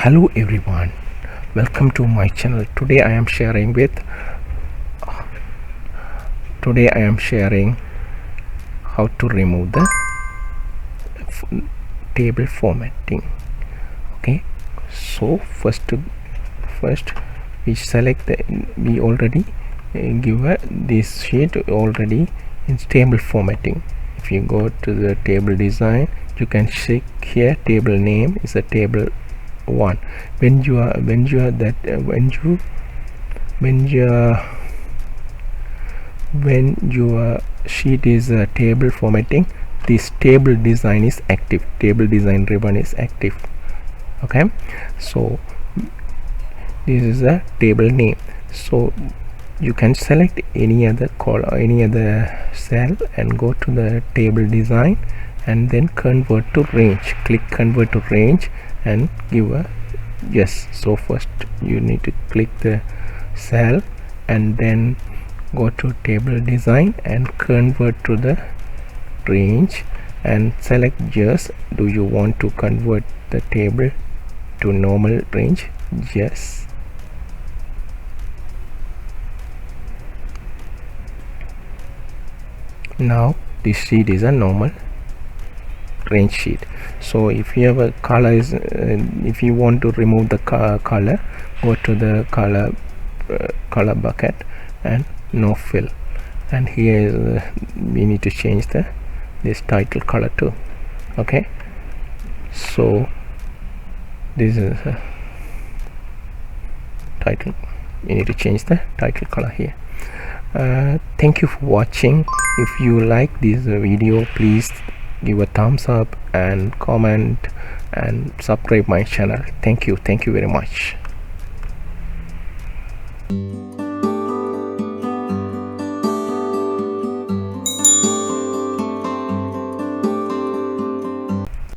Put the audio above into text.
Hello everyone, welcome to my channel. Today I am sharing how to remove the table formatting. Okay, so first we select we already give this sheet already in table formatting. If you go to the table design, you can check here table name is a table 1. When your sheet is table formatting, this table design is active, table design ribbon is active. Okay, so this is a table name, so you can select any other cell and go to the table design and then convert to range. Click convert to range and give a yes. So first you need to click the cell and then go to table design and convert to the range and select yes. Do you want to convert the table to normal range? Yes. Now this sheet is a normal range sheet. So if you have a color if you want to remove the color, go to the color bucket and no fill, and here is we need to change this title color too. Okay, so this is title. You need to change the title color here. Thank you for watching. If you like this video, please give a thumbs up and comment and subscribe my channel. Thank you very much.